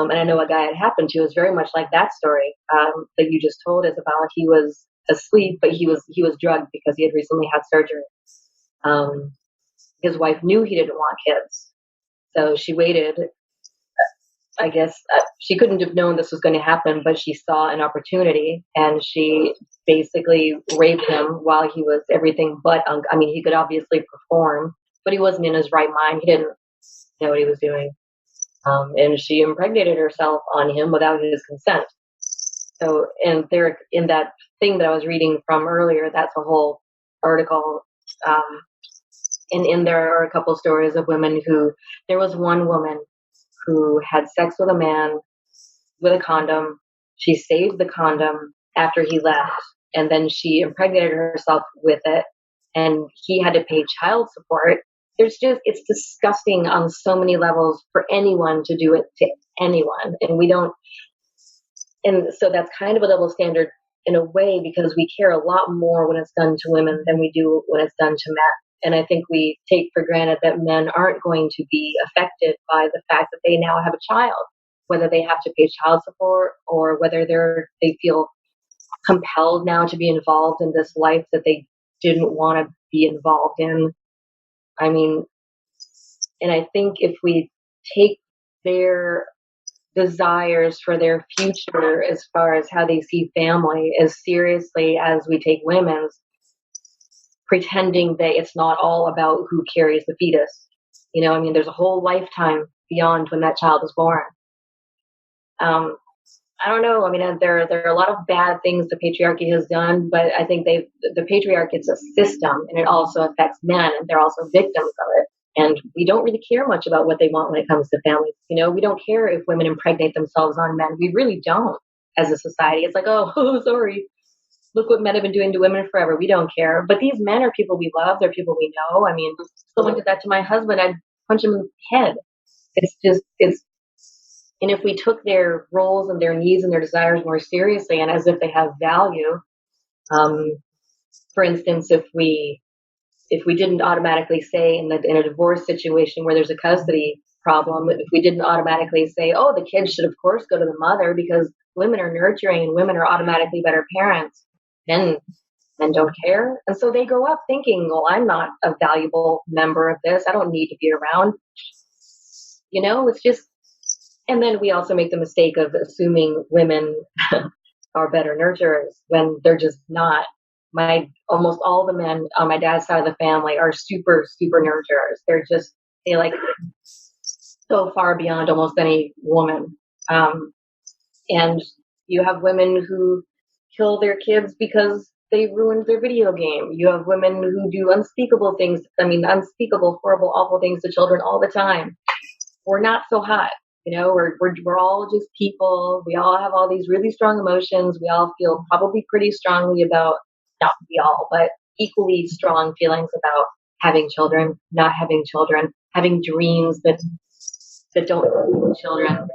[SPEAKER 4] And I know a guy it happened to is very much like that story that you just told, Isabel. He was asleep, but he was drugged because he had recently had surgery. His wife knew he didn't want kids, so she waited. I guess she couldn't have known this was going to happen, but she saw an opportunity, and she basically raped him while he was everything but. I mean, he could obviously perform, but he wasn't in his right mind. He didn't know what he was doing. And she impregnated herself on him without his consent. So, and there, in that thing that I was reading from earlier, that's a whole article. And in there are a couple stories of women there was one woman who had sex with a man with a condom. She saved the condom after he left, and then she impregnated herself with it, and he had to pay child support. It's disgusting on so many levels for anyone to do it to anyone. And so that's kind of a double standard in a way, because we care a lot more when it's done to women than we do when it's done to men. And I think we take for granted that men aren't going to be affected by the fact that they now have a child, whether they have to pay child support or whether they feel compelled now to be involved in this life that they didn't want to be involved in. I mean, and I think if we take their desires for their future as far as how they see family as seriously as we take women's, pretending that it's not all about who carries the fetus. I mean, there's a whole lifetime beyond when that child is born. I don't know. I mean, there are a lot of bad things the patriarchy has done, but I think the patriarchy is a system, and it also affects men, and they're also victims of it. And we don't really care much about what they want when it comes to families. We don't care if women impregnate themselves on men. We really don't as a society. It's like, oh, sorry. Look what men have been doing to women forever. We don't care. But these men are people we love. They're people we know. I mean, if someone did that to my husband, I'd punch him in the head. And if we took their roles and their needs and their desires more seriously and as if they have value, for instance, if we didn't automatically say in a divorce situation where there's a custody problem, if we didn't automatically say, oh, the kids should of course go to the mother because women are nurturing and women are automatically better parents, then men don't care. And so they grow up thinking, well, I'm not a valuable member of this. I don't need to be around. It's just, and then we also make the mistake of assuming women are better nurturers when they're just not. almost all the men on my dad's side of the family are super, super nurturers. They like so far beyond almost any woman. And you have women who kill their kids because they ruined their video game. You have women who do unspeakable things. I mean, unspeakable, horrible, awful things to children all the time. We're not so hot. We're all just people. We all have all these really strong emotions. We all feel probably pretty strongly about, not we all, but equally strong feelings about having children, not having children, having dreams that don't include children.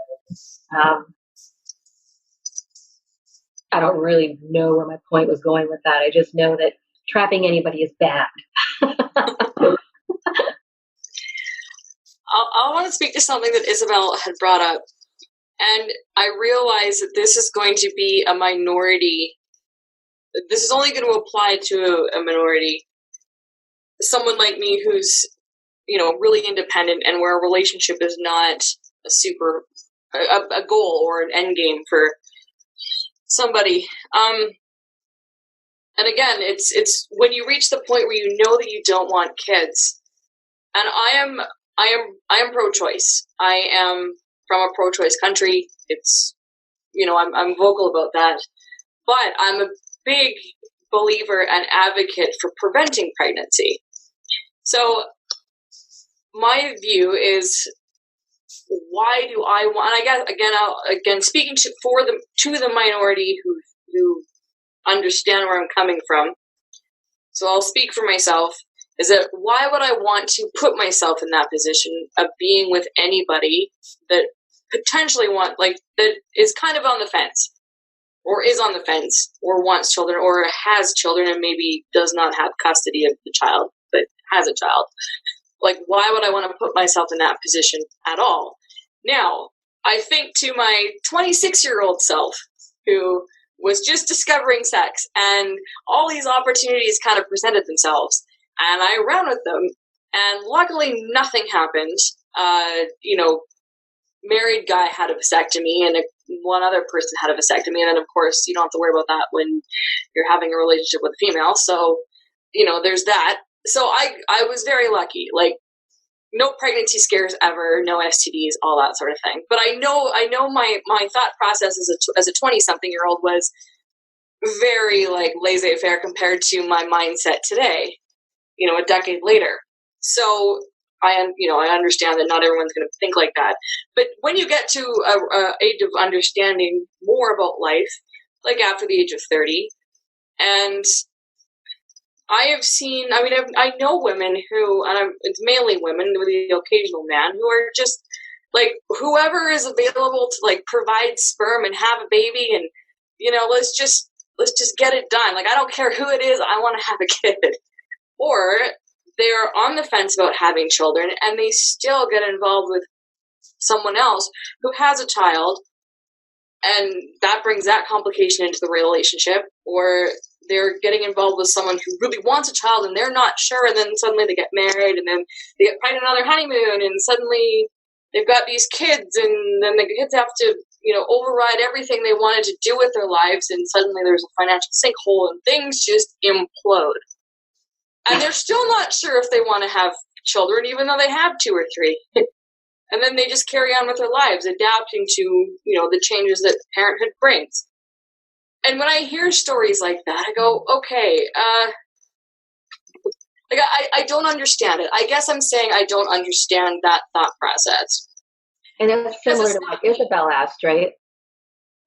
[SPEAKER 4] I don't really know where my point was going with that. I just know that trapping anybody is bad.
[SPEAKER 2] I want to speak to something that Isabel had brought up. And I realize that this is going to be a minority. This is only going to apply to a minority. Someone like me who's, really independent and where a relationship is not a goal or an end game for somebody. And again, it's when you reach the point where you know that you don't want kids. And I am pro-choice. I am from a pro-choice country. It's, I'm vocal about that. But I'm a big believer and advocate for preventing pregnancy. So my view is, why do I want? And I guess again speaking to the minority who understand where I'm coming from. So I'll speak for myself. Is that why would I want to put myself in that position of being with anybody that potentially that is kind of on the fence, or is on the fence, or wants children, or has children and maybe does not have custody of the child, but has a child? Like, why would I want to put myself in that position at all? Now, I think to my 26-year-old self, who was just discovering sex, and all these opportunities kind of presented themselves, and I ran with them, and luckily nothing happened. Married guy had a vasectomy, and one other person had a vasectomy, and then of course you don't have to worry about that when you're having a relationship with a female. So, there's that. So I was very lucky. Like, no pregnancy scares ever, no STDs, all that sort of thing. But I know my thought process as a 20-something-year-old was very laissez-faire compared to my mindset today, a decade later. So I understand that not everyone's going to think like that. But when you get to a age of understanding more about life, like after the age of 30, and I have seen, I know women who, and it's mainly women with the occasional man, who are just whoever is available to provide sperm and have a baby, and let's just get it done. I don't care who it is, I want to have a kid. Or they're on the fence about having children, and they still get involved with someone else who has a child, and that brings that complication into the relationship. Or they're getting involved with someone who really wants a child, and they're not sure, and then suddenly they get married, and then they get pregnant on their honeymoon, and suddenly they've got these kids, and then the kids have to, override everything they wanted to do with their lives, and suddenly there's a financial sinkhole, and things just implode. And they're still not sure if they want to have children, even though they have 2 or 3. And then they just carry on with their lives, adapting to, the changes that parenthood brings. And when I hear stories like that, I go, okay, I don't understand it. I guess I'm saying I don't understand that thought process.
[SPEAKER 4] And that's similar to what Isabel asked, right?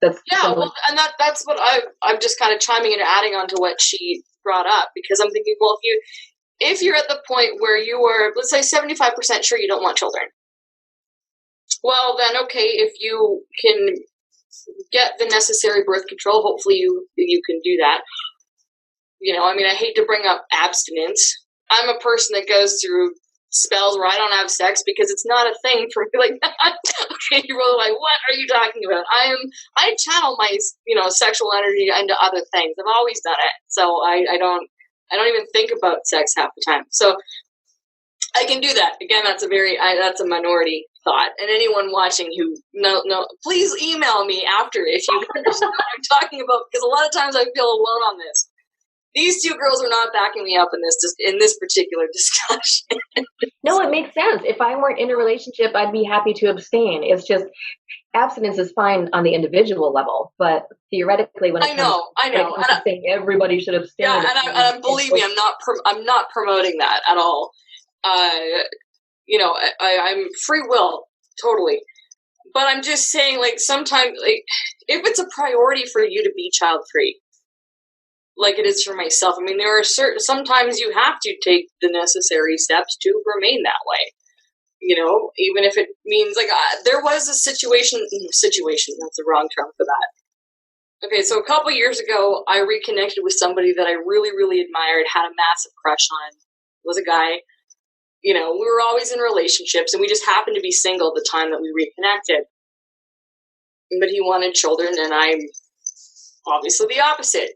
[SPEAKER 2] Well, and that's what I'm just kind of chiming in and adding on to what she brought up, because I'm thinking, well, if you're at the point where you are, let's say 75% sure you don't want children, well then okay, if you can get the necessary birth control, hopefully you can do that. I hate to bring up abstinence. I'm a person that goes through spells where I don't have sex because it's not a thing for me. Okay, you're really what are you talking about? I channel my sexual energy into other things. I've always done it, so I don't even think about sex half the time. So I can do that. Again, that's a minority thought. And anyone watching who no, please email me after if you understand what I'm talking about, because a lot of times I feel alone on this. these two girls are not backing me up in this particular discussion.
[SPEAKER 4] No, it makes sense. If I weren't in a relationship, I'd be happy to abstain. It's just abstinence is fine on the individual level, but theoretically, when it comes to saying everybody should abstain,
[SPEAKER 2] yeah, and believe me, I'm not promoting that at all. You know, I'm free will, totally. But I'm just saying, like, sometimes, like, if it's a priority for you to be child free, like it is for myself, I mean, there are sometimes you have to take the necessary steps to remain that way. You know, even if it means, like, there was a situation, that's the wrong term for that. Okay, so a couple years ago, I reconnected with somebody that I really, really admired, had a massive crush on, was a guy. You know, we were always in relationships, and we just happened to be single at the time that we reconnected. But he wanted children, and I'm obviously the opposite.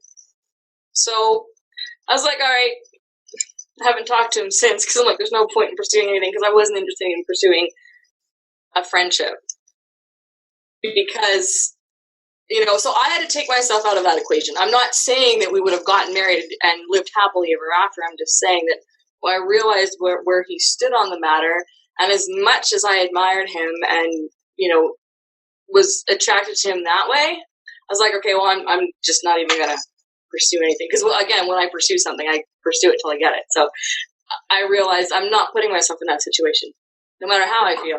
[SPEAKER 2] So I was like, all right, I haven't talked to him since, because I'm like, there's no point in pursuing anything, because I wasn't interested in pursuing a friendship. Because, you know, so I had to take myself out of that equation. I'm not saying that we would have gotten married and lived happily ever after. I'm just saying that I realized where he stood on the matter, and as much as I admired him and, you know, was attracted to him that way, I was like, okay, well, I'm just not even going to pursue anything. Because, well, again, when I pursue something, I pursue it till I get it. So I realized I'm not putting myself in that situation, no matter how I feel.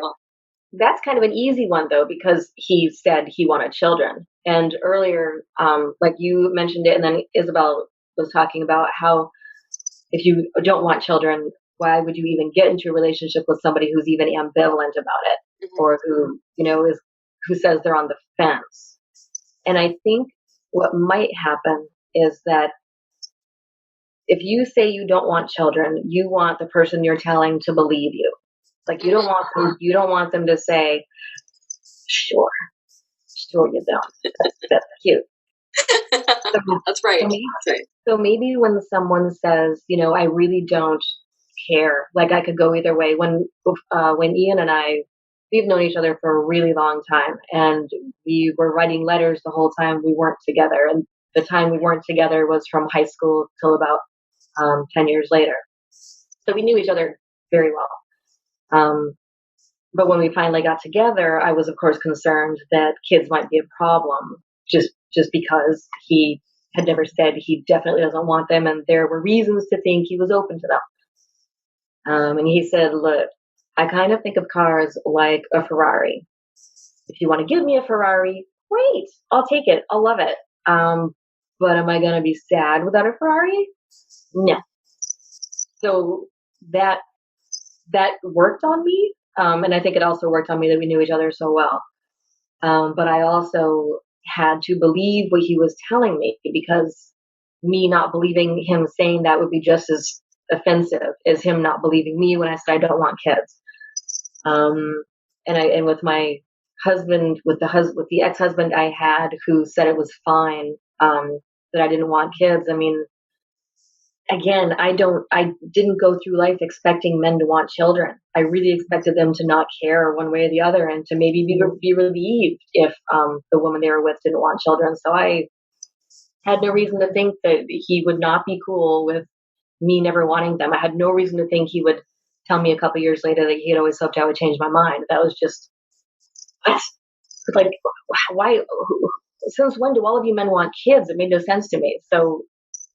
[SPEAKER 4] That's kind of an easy one, though, because he said he wanted children. And earlier, like you mentioned it, and then Isabel was talking about how if you don't want children, why would you even get into a relationship with somebody who's even ambivalent about it, or who, you know, who says they're on the fence? And I think what might happen is that if you say you don't want children, you want the person you're telling to believe you. Like you don't want them to say, sure you don't. That's cute.
[SPEAKER 2] That's right.
[SPEAKER 4] So maybe when someone says, you know, I really don't care, like I could go either way. When Ian and I, we've known each other for a really long time, and we were writing letters the whole time we weren't together. And the time we weren't together was from high school till about 10 years later. So we knew each other very well. But when we finally got together, I was, of course, concerned that kids might be a problem just because he had never said he definitely doesn't want them, and there were reasons to think he was open to them. And he said, look, I kind of think of cars like a Ferrari. If you want to give me a Ferrari, great, I'll take it. I'll love it. But am I going to be sad without a Ferrari? No. So that worked on me. And I think it also worked on me that we knew each other so well. But I also had to believe what he was telling me, because me not believing him saying that would be just as offensive as him not believing me when I said I don't want kids. And with my husband, with the ex-husband I had, who said it was fine that I didn't want kids. I mean, again, I didn't go through life expecting men to want children. I really expected them to not care one way or the other, and to maybe be relieved if the woman they were with didn't want children. So I had no reason to think that he would not be cool with me never wanting them. I had no reason to think he would tell me a couple years later that he had always hoped I would change my mind. That was just, like, why? Since when do all of you men want kids? It made no sense to me. So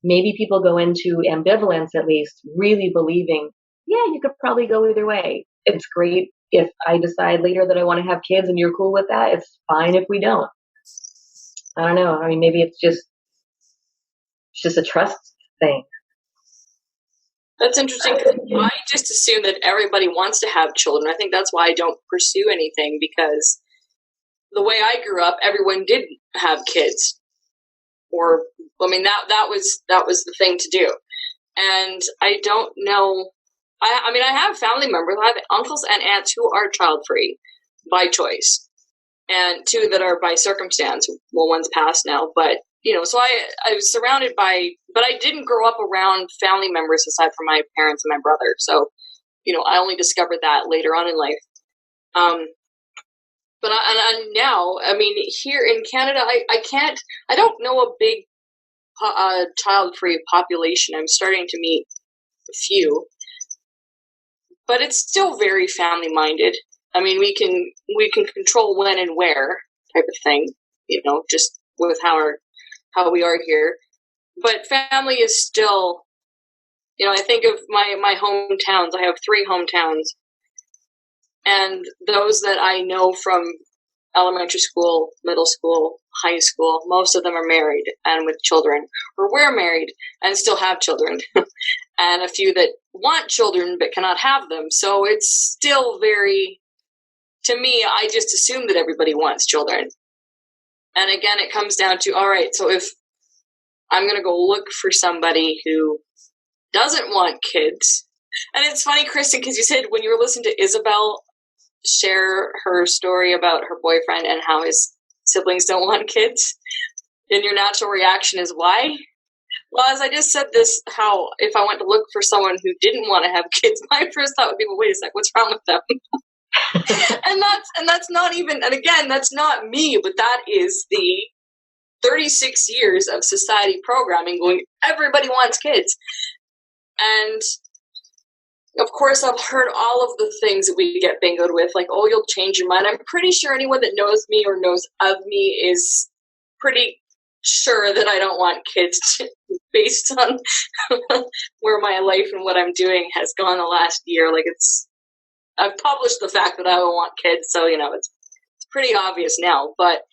[SPEAKER 4] maybe people go into ambivalence, at least, really believing, yeah, you could probably go either way. It's great if I decide later that I want to have kids and you're cool with that. It's fine if we don't. I don't know. I mean, maybe it's just a trust thing.
[SPEAKER 2] That's interesting. I just assume that everybody wants to have children. I think that's why I don't pursue anything, because the way I grew up, everyone did have kids. Or, I mean, that was the thing to do. And I don't know. I mean, I have family members. I have uncles and aunts who are child free by choice, and two that are by circumstance. Well, one's passed now, but you know, so I was surrounded by, but I didn't grow up around family members aside from my parents and my brother. So, you know, I only discovered that later on in life. But now, I mean, here in Canada, I don't know a big child-free population. I'm starting to meet a few, but it's still very family-minded. I mean, we can control when and where type of thing, just with how we are here. But family is still, I think of my hometowns. I have 3 hometowns, and those that I know from elementary school, middle school, high school, most of them are married and with children, or were married and still have children, and a few that want children but cannot have them. So it's still very, to me, I just assume that everybody wants children. And again, it comes down to, all right, so if I'm going to go look for somebody who doesn't want kids, and it's funny, Kristen, because you said when you were listening to Isabel share her story about her boyfriend and how his siblings don't want kids, and your natural reaction is why? Well, as I just said this, how if I went to look for someone who didn't want to have kids, my first thought would be, well, wait a sec, what's wrong with them? and that's not even, and again, that's not me, but that is the 36 years of society programming going, everybody wants kids. And of course, I've heard all of the things that we get bingoed with, like, oh, you'll change your mind. I'm pretty sure anyone that knows me or knows of me is pretty sure that I don't want kids based on where my life and what I'm doing has gone the last year. Like, I've published the fact that I don't want kids, so, it's pretty obvious now. But,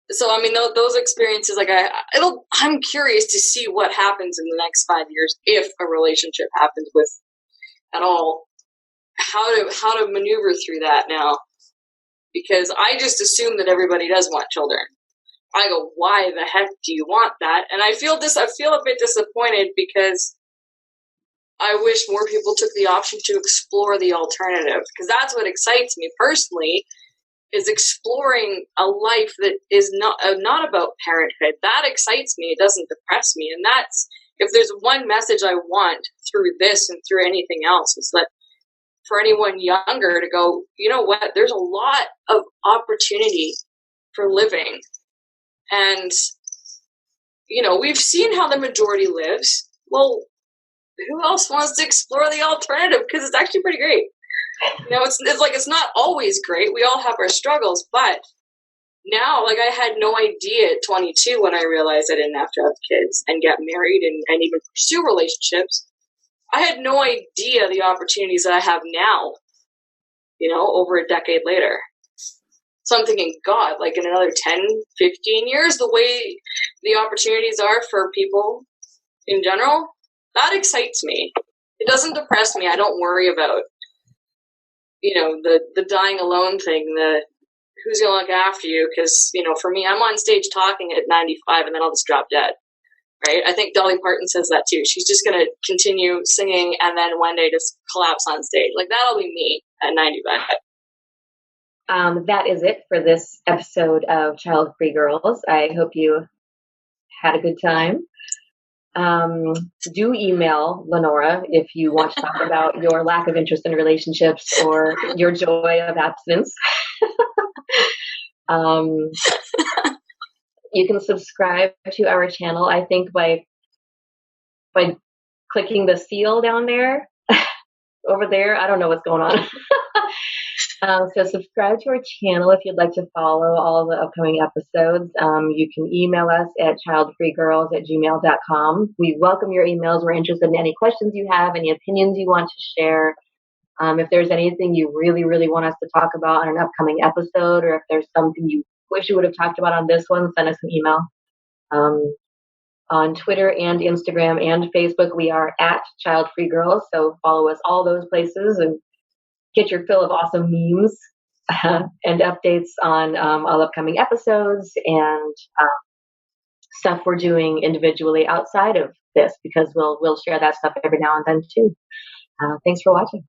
[SPEAKER 2] so, I mean, those experiences, like, I'm curious to see what happens in the next 5 years, if a relationship happens with at all, how to maneuver through that now. Because I just assume that everybody does want children. I go, why the heck do you want that? And I feel a bit disappointed, because I wish more people took the option to explore the alternative, because that's what excites me personally, is exploring a life that is not about parenthood. That excites me. It doesn't depress me. And that's, if there's one message I want through this and through anything else, is that for anyone younger to go, you know what, there's a lot of opportunity for living. And, we've seen how the majority lives. Well, who else wants to explore the alternative? Because it's actually pretty great. It's like, it's not always great. We all have our struggles, but now, like, I had no idea at 22 when I realized I didn't have to have kids and get married and even pursue relationships. I had no idea the opportunities that I have now, over a decade later. So I'm thinking, God, like, in another 10, 15 years, the way the opportunities are for people in general, that excites me. It doesn't depress me. I don't worry about, the dying alone thing, the who's going to look after you. Because, for me, I'm on stage talking at 95 and then I'll just drop dead, right? I think Dolly Parton says that too. She's just going to continue singing and then one day just collapse on stage. Like, that'll be me at 95.
[SPEAKER 4] That is it for this episode of Childfree Girls. I hope you had a good time. Do email Lenora if you want to talk about your lack of interest in relationships or your joy of abstinence. You can subscribe to our channel, I think, by clicking the seal down there, over there. I don't know what's going on. So subscribe to our channel if you'd like to follow all the upcoming episodes. You can email us at childfreegirls@gmail.com. We welcome your emails. We're interested in any questions you have, any opinions you want to share. If there's anything you really, really want us to talk about on an upcoming episode, or if there's something you wish you would have talked about on this one, send us an email. On Twitter and Instagram and Facebook, we are at Childfree Girls. So follow us all those places and get your fill of awesome memes and updates on all upcoming episodes and stuff we're doing individually outside of this, because we'll share that stuff every now and then too. Thanks for watching.